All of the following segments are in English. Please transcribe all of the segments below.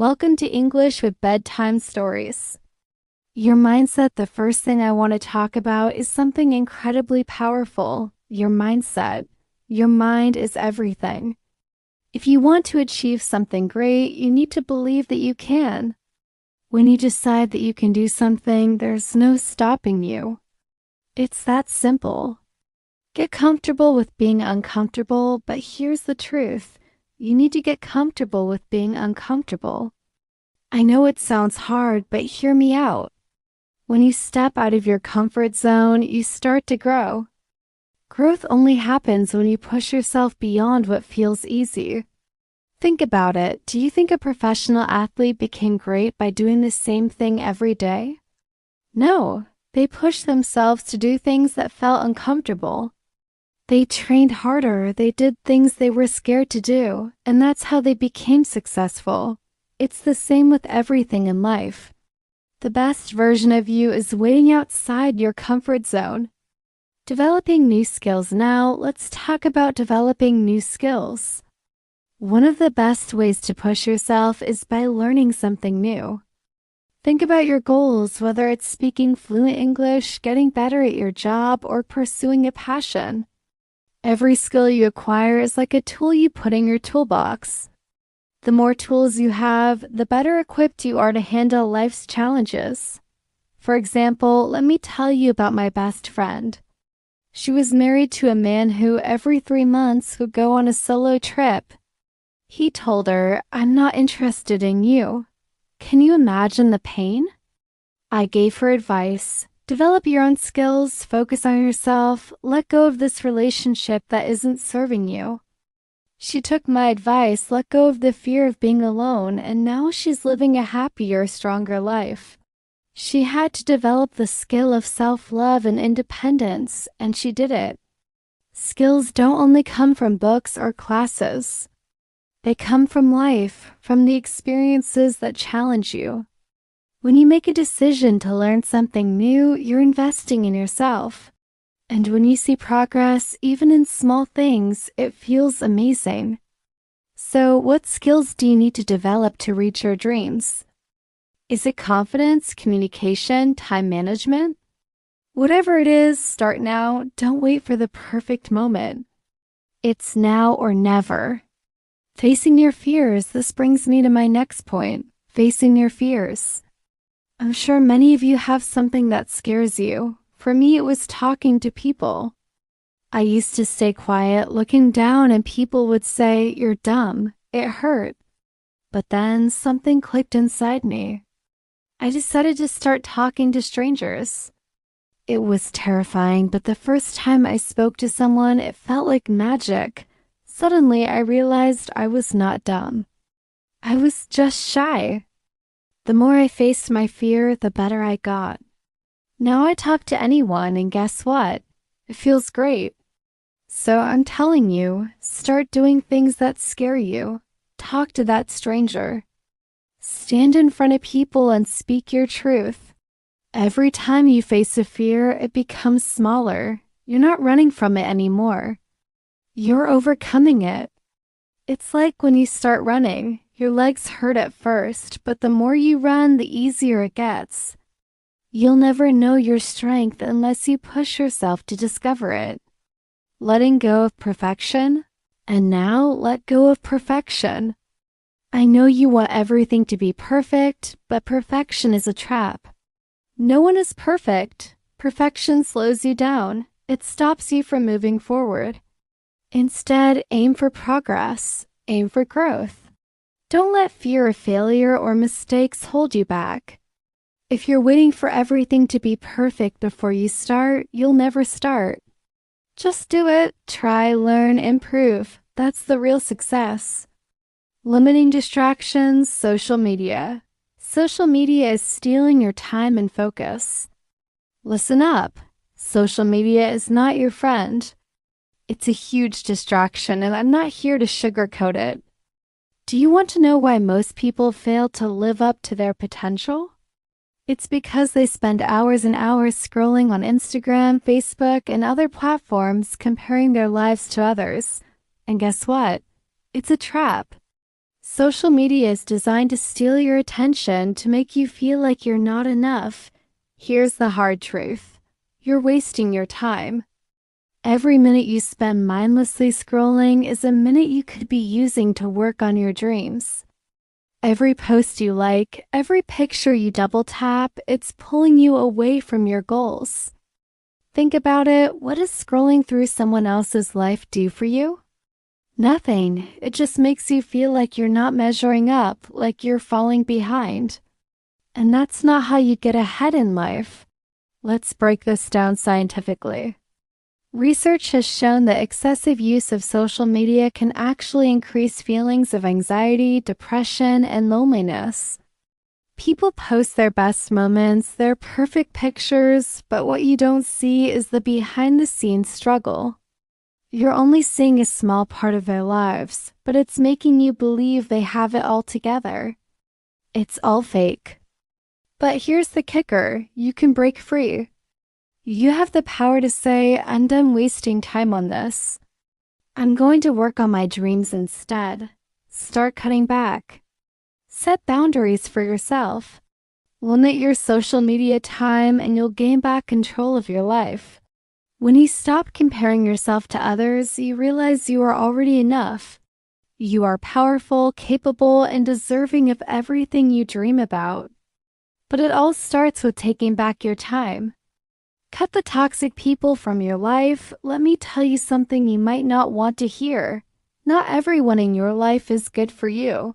Welcome to English with Bedtime Stories. Your mindset, the first thing I want to talk about is something incredibly powerful, your mindset. Your mind is everything. If you want to achieve something great, you need to believe that you can. When you decide that you can do something, there's no stopping you. It's that simple. Get comfortable with being uncomfortable, but here's the truth. You need to get comfortable with being uncomfortable. I know it sounds hard, but hear me out. When you step out of your comfort zone, you start to grow. Growth only happens when you push yourself beyond what feels easy. Think about it. Do you think a professional athlete became great by doing the same thing every day? No, they pushed themselves to do things that felt uncomfortable. They trained harder, they did things they were scared to do, and that's how they became successful. It's the same with everything in life. The best version of you is waiting outside your comfort zone. Developing new skills now, let's talk about developing new skills. One of the best ways to push yourself is by learning something new. Think about your goals, whether it's speaking fluent English, getting better at your job, or pursuing a passion. Every skill you acquire is like a tool you put in your toolbox. The more tools you have, the better equipped you are to handle life's challenges. For example, let me tell you about my best friend. She was married to a man who every 3 months would go on a solo trip. He told her, "I'm not interested in you." Can you imagine the pain? I gave her advice. Develop your own skills, focus on yourself, let go of this relationship that isn't serving you. She took my advice, let go of the fear of being alone, and now she's living a happier, stronger life. She had to develop the skill of self-love and independence, and she did it. Skills don't only come from books or classes. They come from life, from the experiences that challenge you. When you make a decision to learn something new, you're investing in yourself. And when you see progress, even in small things, it feels amazing. So, what skills do you need to develop to reach your dreams? Is it confidence, communication, time management? Whatever it is, start now. Don't wait for the perfect moment. It's now or never. Facing your fears, this brings me to my next point, facing your fears. I'm sure many of you have something that scares you. For me, it was talking to people. I used to stay quiet, looking down, and people would say, "You're dumb." It hurt. But then something clicked inside me. I decided to start talking to strangers. It was terrifying, but the first time I spoke to someone, it felt like magic. Suddenly, I realized I was not dumb. I was just shy. The more I faced my fear, the better I got. Now I talk to anyone, and guess what? It feels great. So I'm telling you, start doing things that scare you. Talk to that stranger. Stand in front of people and speak your truth. Every time you face a fear, it becomes smaller. You're not running from it anymore. You're overcoming it. It's like when you start running. Your legs hurt at first, but the more you run, the easier it gets. You'll never know your strength unless you push yourself to discover it. Letting go of perfection, and now let go of perfection. I know you want everything to be perfect, but perfection is a trap. No one is perfect. Perfection slows you down. It stops you from moving forward. Instead, aim for progress. Aim for growth. Don't let fear of failure or mistakes hold you back. If you're waiting for everything to be perfect before you start, you'll never start. Just do it, try, learn, improve. That's the real success. Limiting distractions, social media. Social media is stealing your time and focus. Listen up. Social media is not your friend. It's a huge distraction, and I'm not here to sugarcoat it. Do you want to know why most people fail to live up to their potential? It's because they spend hours and hours scrolling on Instagram, Facebook, and other platforms comparing their lives to others. And guess what? It's a trap. Social media is designed to steal your attention to make you feel like you're not enough. Here's the hard truth. You're wasting your time. Every minute you spend mindlessly scrolling is a minute you could be using to work on your dreams. Every post you like, every picture you double tap, it's pulling you away from your goals. Think about it. What does scrolling through someone else's life do for you? Nothing. It just makes you feel like you're not measuring up, like you're falling behind. And that's not how you get ahead in life. Let's break this down scientifically. Research has shown that excessive use of social media can actually increase feelings of anxiety, depression, and loneliness. People post their best moments, their perfect pictures, but what you don't see is the behind-the-scenes struggle. You're only seeing a small part of their lives, but it's making you believe they have it all together. It's all fake. But here's the kicker, you can break free. You have the power to say, I'm done wasting time on this. I'm going to work on my dreams instead. Start cutting back. Set boundaries for yourself. Limit your social media time and you'll gain back control of your life. When you stop comparing yourself to others, you realize you are already enough. You are powerful, capable, and deserving of everything you dream about. But it all starts with taking back your time. Cut the toxic people from your life. Let me tell you something you might not want to hear. Not everyone in your life is good for you.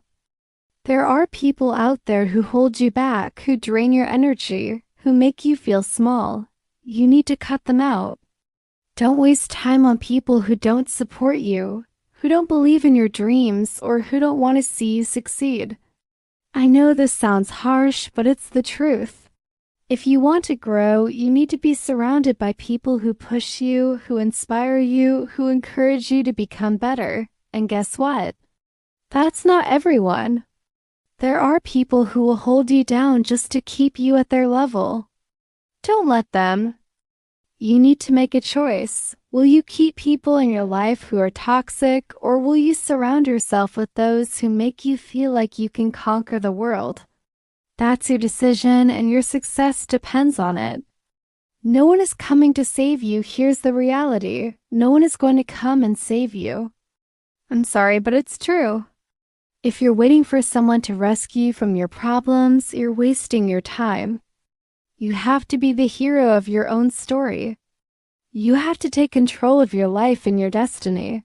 There are people out there who hold you back, who drain your energy, who make you feel small. You need to cut them out. Don't waste time on people who don't support you, who don't believe in your dreams, or who don't want to see you succeed. I know this sounds harsh, but it's the truth. If you want to grow, you need to be surrounded by people who push you, who inspire you, who encourage you to become better. And guess what? That's not everyone. There are people who will hold you down just to keep you at their level. Don't let them. You need to make a choice. Will you keep people in your life who are toxic, or will you surround yourself with those who make you feel like you can conquer the world? That's your decision, and your success depends on it. No one is coming to save you. Here's the reality. No one is going to come and save you. I'm sorry, but it's true. If you're waiting for someone to rescue you from your problems, you're wasting your time. You have to be the hero of your own story. You have to take control of your life and your destiny.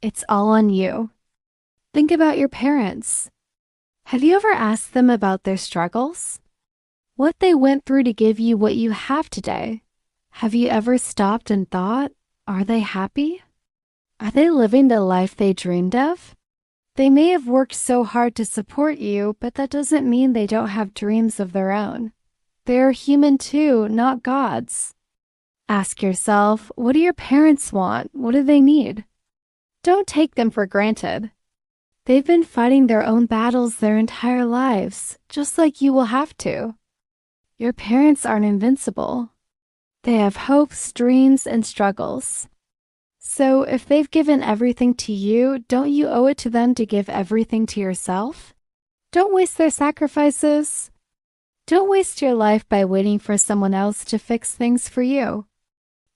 It's all on you. Think about your parents. Have you ever asked them about their struggles? What they went through to give you what you have today? Have you ever stopped and thought, are they happy? Are they living the life they dreamed of? They may have worked so hard to support you, but that doesn't mean they don't have dreams of their own. They are human too, not gods. Ask yourself, what do your parents want? What do they need? Don't take them for granted. They've been fighting their own battles their entire lives, just like you will have to. Your parents aren't invincible. They have hopes, dreams, and struggles. So if they've given everything to you, don't you owe it to them to give everything to yourself? Don't waste their sacrifices. Don't waste your life by waiting for someone else to fix things for you.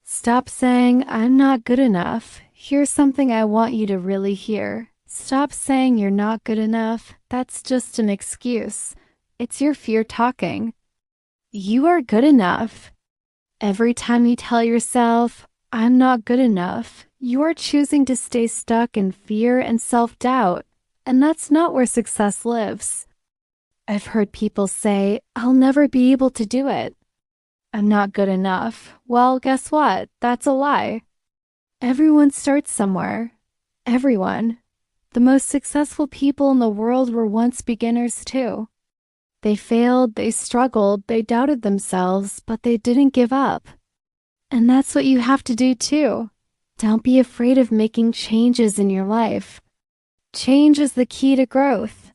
Stop saying, I'm not good enough. Here's something I want you to really hear. Stop saying you're not good enough. That's just an excuse. It's your fear talking. You are good enough. Every time you tell yourself, I'm not good enough, you are choosing to stay stuck in fear and self-doubt, and that's not where success lives. I've heard people say, I'll never be able to do it. I'm not good enough. Well, guess what? That's a lie. Everyone starts somewhere. Everyone. The most successful people in the world were once beginners too. They failed, they struggled, they doubted themselves, but they didn't give up. And that's what you have to do too. Don't be afraid of making changes in your life. Change is the key to growth.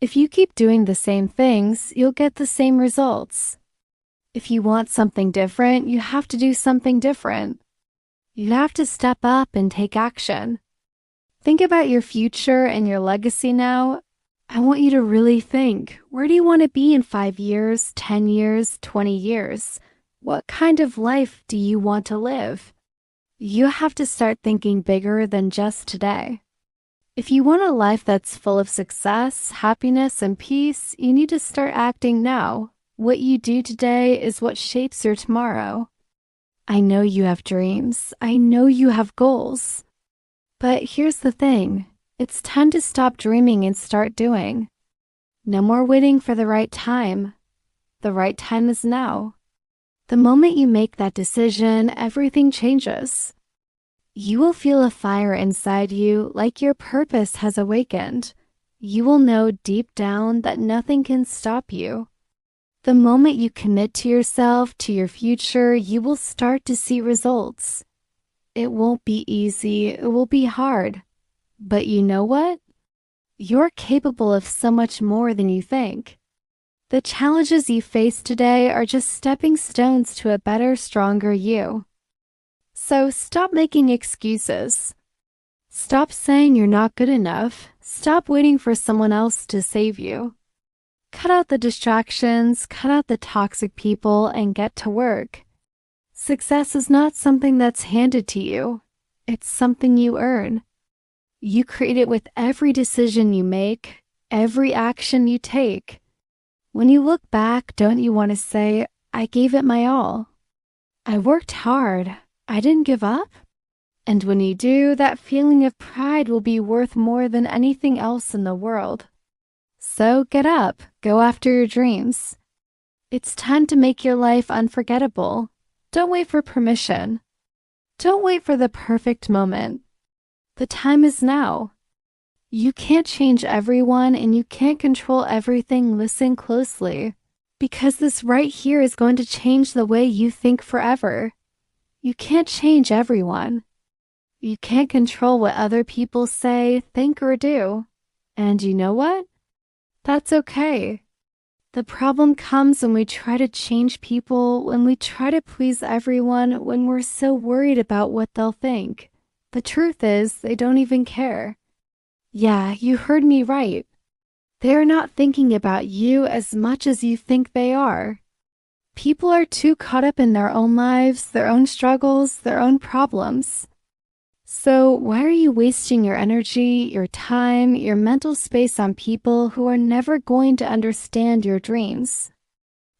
If you keep doing the same things, you'll get the same results. If you want something different, you have to do something different. You have to step up and take action. Think about your future and your legacy now. I want you to really think, where do you want to be in 5 years, 10 years, 20 years? What kind of life do you want to live? You have to start thinking bigger than just today. If you want a life that's full of success, happiness, and peace, you need to start acting now. What you do today is what shapes your tomorrow. I know you have dreams. I know you have goals. But here's the thing. It's time to stop dreaming and start doing. No more waiting for the right time. The right time is now. The moment you make that decision, everything changes. You will feel a fire inside you like your purpose has awakened. You will know deep down that nothing can stop you. The moment you commit to yourself, to your future, you will start to see results. It won't be easy, it will be hard. But you know what? You're capable of so much more than you think. The challenges you face today are just stepping stones to a better, stronger you. So stop making excuses. Stop saying you're not good enough. Stop waiting for someone else to save you. Cut out the distractions, cut out the toxic people, and get to work. Success is not something that's handed to you. It's something you earn. You create it with every decision you make, every action you take. When you look back, don't you want to say, I gave it my all. I worked hard. I didn't give up. And when you do, that feeling of pride will be worth more than anything else in the world. So get up, go after your dreams. It's time to make your life unforgettable. Don't wait for permission. Don't wait for the perfect moment. The time is now. You can't change everyone and you can't control everything. Listen closely, because this right here is going to change the way you think forever. You can't change everyone. You can't control what other people say, think, or do. And you know what? That's okay. The problem comes when we try to change people, when we try to please everyone, when we're so worried about what they'll think. The truth is, they don't even care. Yeah, you heard me right. They're not thinking about you as much as you think they are. People are too caught up in their own lives, their own struggles, their own problems. So why are you wasting your energy, your time, your mental space on people who are never going to understand your dreams?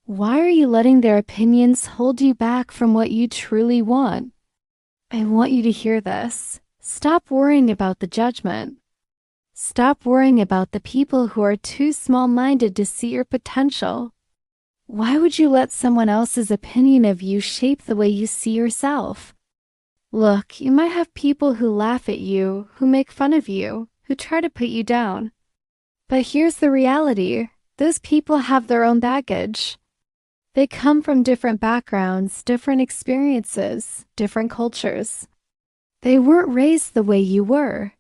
Why are you letting their opinions hold you back from what you truly want? I want you to hear this. Stop worrying about the judgment. Stop worrying about the people who are too small-minded to see your potential. Why would you let someone else's opinion of you shape the way you see yourself? Look, you might have people who laugh at you, who make fun of you, who try to put you down. But here's the reality. Those people have their own baggage. They come from different backgrounds, different experiences, different cultures. They weren't raised the way you were.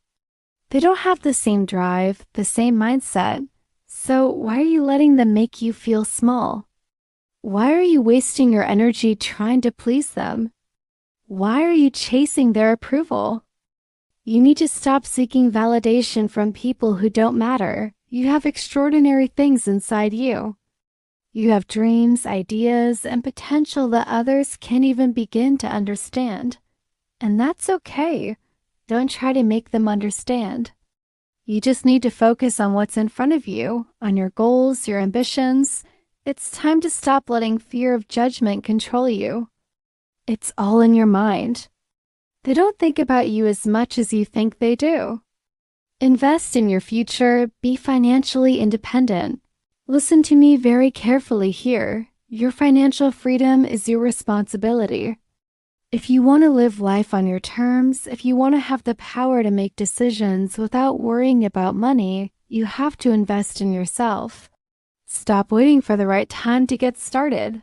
They don't have the same drive, the same mindset. So why are you letting them make you feel small? Why are you wasting your energy trying to please them? Why are you chasing their approval? You need to stop seeking validation from people who don't matter. You have extraordinary things inside you. You have dreams, ideas, and potential that others can't even begin to understand. And that's okay. Don't try to make them understand. You just need to focus on what's in front of you, on your goals, your ambitions. It's time to stop letting fear of judgment control you. It's all in your mind. They don't think about you as much as you think they do. Invest in your future. Be financially independent. Listen to me very carefully here. Your financial freedom is your responsibility. If you want to live life on your terms, if you want to have the power to make decisions without worrying about money, you have to invest in yourself. Stop waiting for the right time to get started.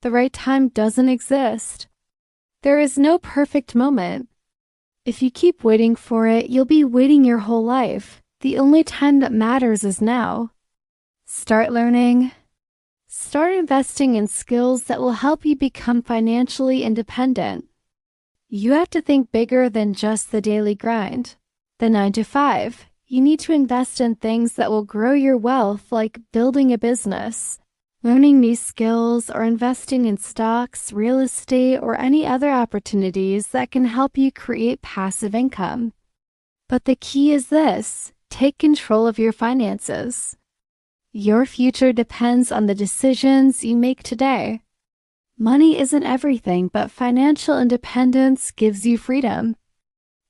The right time doesn't exist. There is no perfect moment. If you keep waiting for it, you'll be waiting your whole life. The only time that matters is now. Start learning. Start investing in skills that will help you become financially independent. You have to think bigger than just the daily grind. The 9 to 5. You need to invest in things that will grow your wealth, like building a business, learning new skills, or investing in stocks, real estate, or any other opportunities that can help you create passive income. But the key is this: take control of your finances. Your future depends on the decisions you make today. Money isn't everything, but financial independence gives you freedom.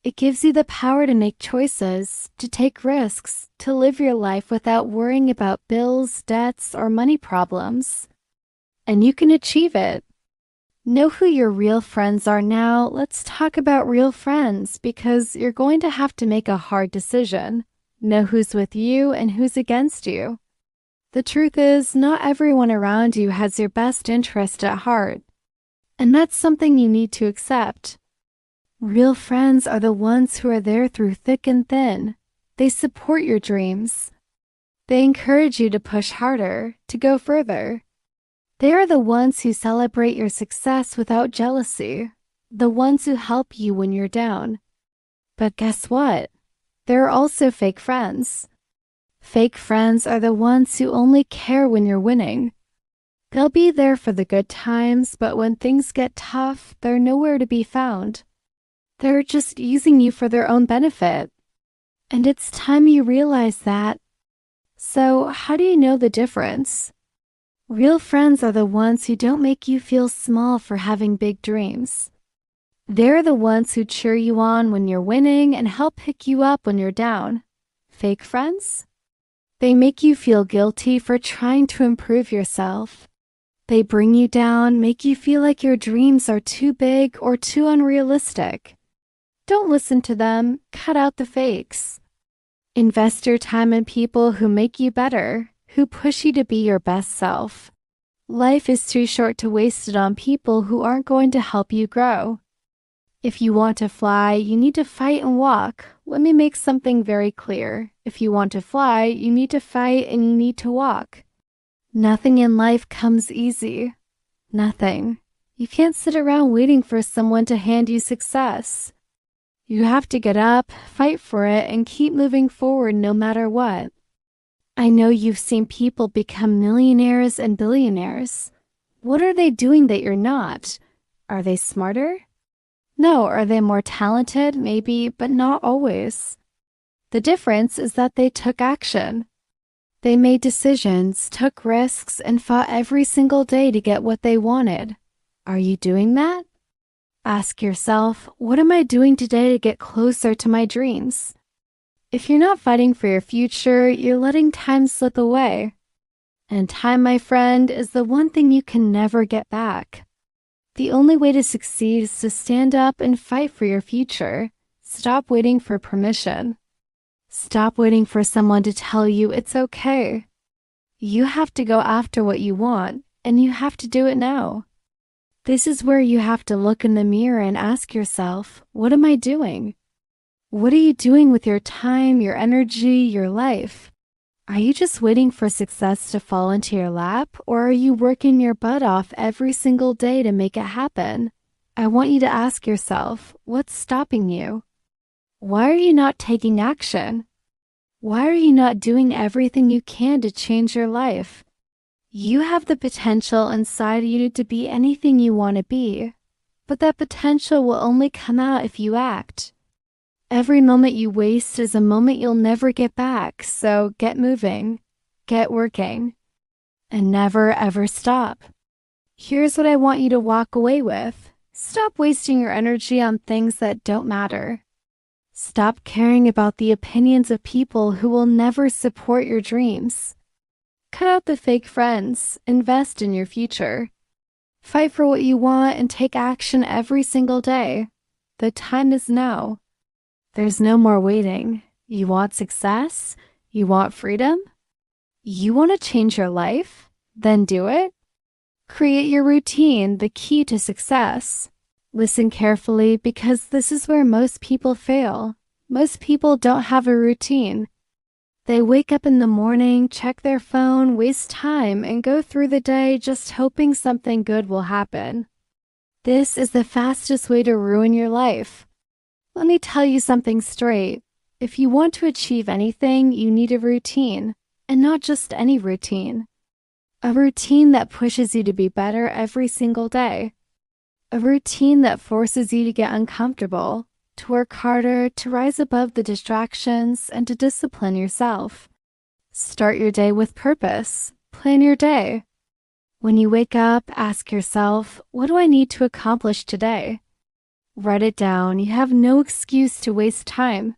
It gives you the power to make choices, to take risks, to live your life without worrying about bills, debts, or money problems. And you can achieve it. Know who your real friends are now. Let's talk about real friends, because you're going to have to make a hard decision. Know who's with you and who's against you. The truth is, not everyone around you has your best interest at heart. And that's something you need to accept. Real friends are the ones who are there through thick and thin. They support your dreams. They encourage you to push harder, to go further. They are the ones who celebrate your success without jealousy, the ones who help you when you're down. But guess what? There are also fake friends. Fake friends are the ones who only care when you're winning. They'll be there for the good times, but when things get tough, they're nowhere to be found. They're just using you for their own benefit. And it's time you realize that. So, how do you know the difference? Real friends are the ones who don't make you feel small for having big dreams. They're the ones who cheer you on when you're winning and help pick you up when you're down. Fake friends? They make you feel guilty for trying to improve yourself. They bring you down, make you feel like your dreams are too big or too unrealistic. Don't listen to them. Cut out the fakes. Invest your time in people who make you better, who push you to be your best self. Life is too short to waste it on people who aren't going to help you grow. If you want to fly, you need to fight and walk. Let me make something very clear. If you want to fly, you need to fight and you need to walk. Nothing in life comes easy. Nothing. You can't sit around waiting for someone to hand you success. You have to get up, fight for it, and keep moving forward no matter what. I know you've seen people become millionaires and billionaires. What are they doing that you're not? Are they smarter? No. Are they more talented? Maybe, but not always. The difference is that they took action. They made decisions, took risks, and fought every single day to get what they wanted. Are you doing that? Ask yourself, what am I doing today to get closer to my dreams? If you're not fighting for your future, you're letting time slip away. And time, my friend, is the one thing you can never get back. The only way to succeed is to stand up and fight for your future. Stop waiting for permission. Stop waiting for someone to tell you it's okay. You have to go after what you want, and you have to do it now. This is where you have to look in the mirror and ask yourself, what am I doing? What are you doing with your time, your energy, your life? Are you just waiting for success to fall into your lap, or are you working your butt off every single day to make it happen? I want you to ask yourself, what's stopping you? Why are you not taking action? Why are you not doing everything you can to change your life? You have the potential inside you to be anything you want to be, but that potential will only come out if you act. Every moment you waste is a moment you'll never get back, so get moving, get working, and never ever stop. Here's what I want you to walk away with. Stop wasting your energy on things that don't matter. Stop caring about the opinions of people who will never support your dreams. Cut out the fake friends. Invest in your future. Fight for what you want and take action every single day. The time is now. There's no more waiting. You want success? You want freedom? You want to change your life? Then do it. Create your routine, the key to success. Listen carefully, because this is where most people fail. Most people don't have a routine. They wake up in the morning, check their phone, waste time, and go through the day just hoping something good will happen. This is the fastest way to ruin your life. Let me tell you something straight. If you want to achieve anything, you need a routine, and not just any routine. A routine that pushes you to be better every single day. A routine that forces you to get uncomfortable, to work harder, to rise above the distractions, and to discipline yourself. Start your day with purpose. Plan your day. When you wake up, ask yourself, what do I need to accomplish today? Write it down. You have no excuse to waste time.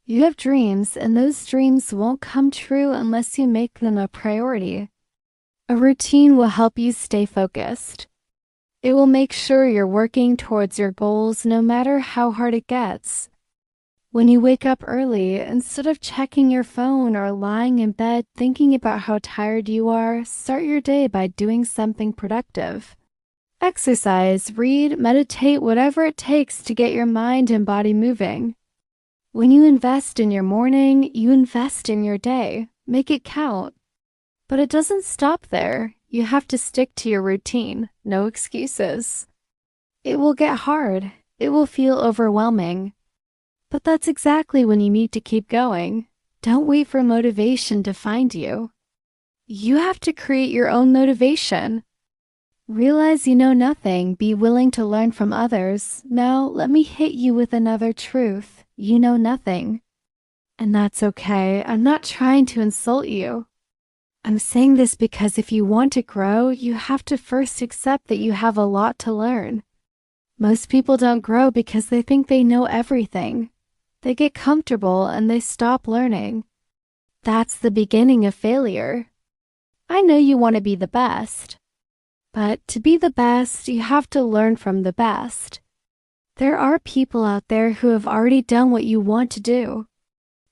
You have dreams, and those dreams won't come true unless you make them a priority. A routine will help you stay focused. It will make sure you're working towards your goals no matter how hard it gets. When you wake up early, instead of checking your phone or lying in bed thinking about how tired you are, start your day by doing something productive. Exercise, read, meditate, whatever it takes to get your mind and body moving. When you invest in your morning, you invest in your day. Make it count. But it doesn't stop there. You have to stick to your routine. No excuses. It will get hard. It will feel overwhelming. But that's exactly when you need to keep going. Don't wait for motivation to find you. You have to create your own motivation. Realize you know nothing. Be willing to learn from others. Now, let me hit you with another truth. You know nothing. And that's okay. I'm not trying to insult you. I'm saying this because if you want to grow, you have to first accept that you have a lot to learn. Most people don't grow because they think they know everything. They get comfortable and they stop learning. That's the beginning of failure. I know you want to be the best. But to be the best, you have to learn from the best. There are people out there who have already done what you want to do.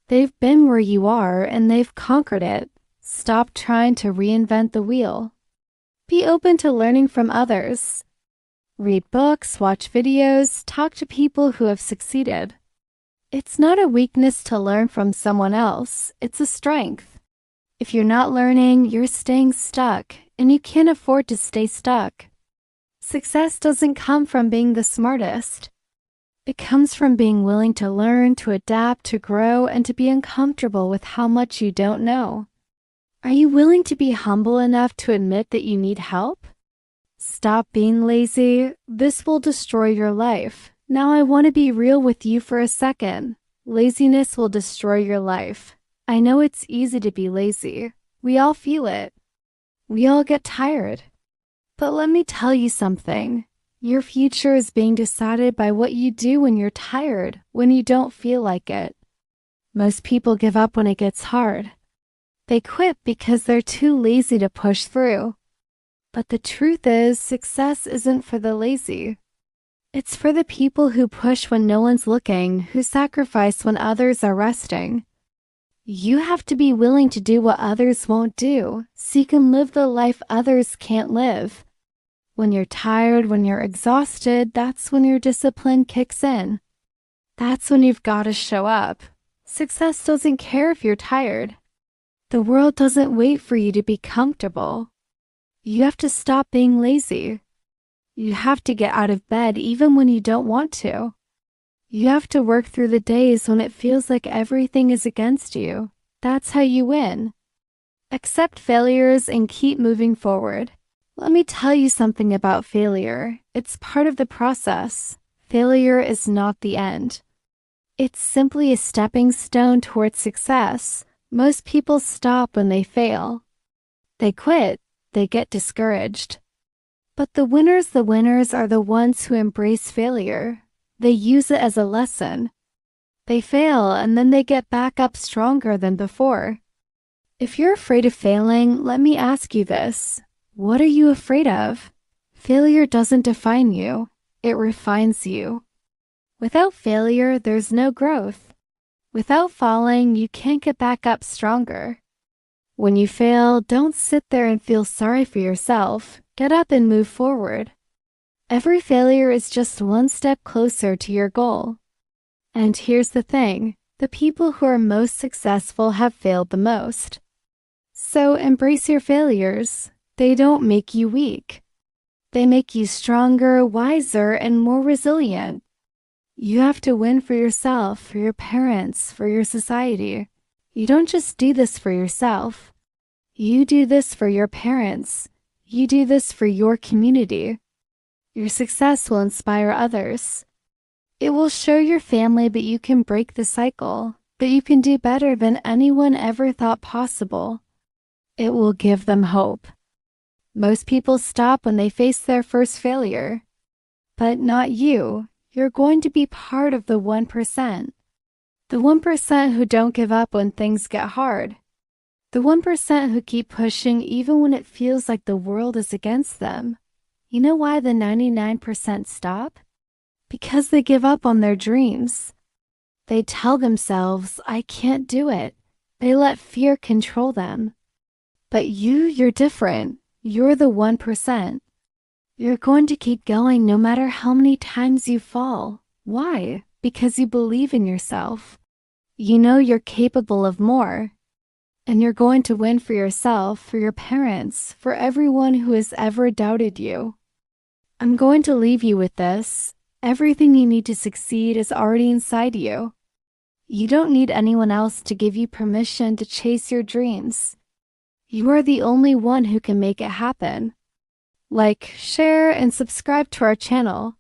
They've been where you are and they've conquered it. Stop trying to reinvent the wheel. Be open to learning from others. Read books, watch videos, talk to people who have succeeded. It's not a weakness to learn from someone else. It's a strength. If you're not learning, you're staying stuck, and you can't afford to stay stuck. Success doesn't come from being the smartest. It comes from being willing to learn, to adapt, to grow, and to be uncomfortable with how much you don't know. Are you willing to be humble enough to admit that you need help? Stop being lazy. This will destroy your life. Now I want to be real with you for a second. Laziness will destroy your life. I know it's easy to be lazy. We all feel it. We all get tired. But let me tell you something. Your future is being decided by what you do when you're tired, when you don't feel like it. Most people give up when it gets hard. They quit because they're too lazy to push through. But the truth is, success isn't for the lazy. It's for the people who push when no one's looking, who sacrifice when others are resting. You have to be willing to do what others won't do, so you can live the life others can't live. When you're tired, when you're exhausted, that's when your discipline kicks in. That's when you've got to show up. Success doesn't care if you're tired. The world doesn't wait for you to be comfortable. You have to stop being lazy. You have to get out of bed even when you don't want to. You have to work through the days when it feels like everything is against you. That's how you win. Accept failures and keep moving forward. Let me tell you something about failure. It's part of the process. Failure is not the end. It's simply a stepping stone towards success. Most people stop when they fail. They quit. They get discouraged. But the winners are the ones who embrace failure. They use it as a lesson. They fail and then they get back up stronger than before. If you're afraid of failing, let me ask you this. What are you afraid of? Failure doesn't define you. It refines you. Without failure, there's no growth. Without falling, you can't get back up stronger. When you fail, don't sit there and feel sorry for yourself. Get up and move forward. Every failure is just one step closer to your goal. And here's the thing, the people who are most successful have failed the most. So embrace your failures. They don't make you weak. They make you stronger, wiser, and more resilient. You have to win for yourself, for your parents, for your society. You don't just do this for yourself. You do this for your parents. You do this for your community. Your success will inspire others. It will show your family that you can break the cycle, that you can do better than anyone ever thought possible. It will give them hope. Most people stop when they face their first failure. But not you. You're going to be part of the 1%. The 1% who don't give up when things get hard. The 1% who keep pushing even when it feels like the world is against them. You know why the 99% stop? Because they give up on their dreams. They tell themselves, I can't do it. They let fear control them. But you're different. You're the 1%. You're going to keep going no matter how many times you fall. Why? Because you believe in yourself. You know you're capable of more. And you're going to win for yourself, for your parents, for everyone who has ever doubted you. I'm going to leave you with this. Everything you need to succeed is already inside you. You don't need anyone else to give you permission to chase your dreams. You are the only one who can make it happen. Like, share, and subscribe to our channel.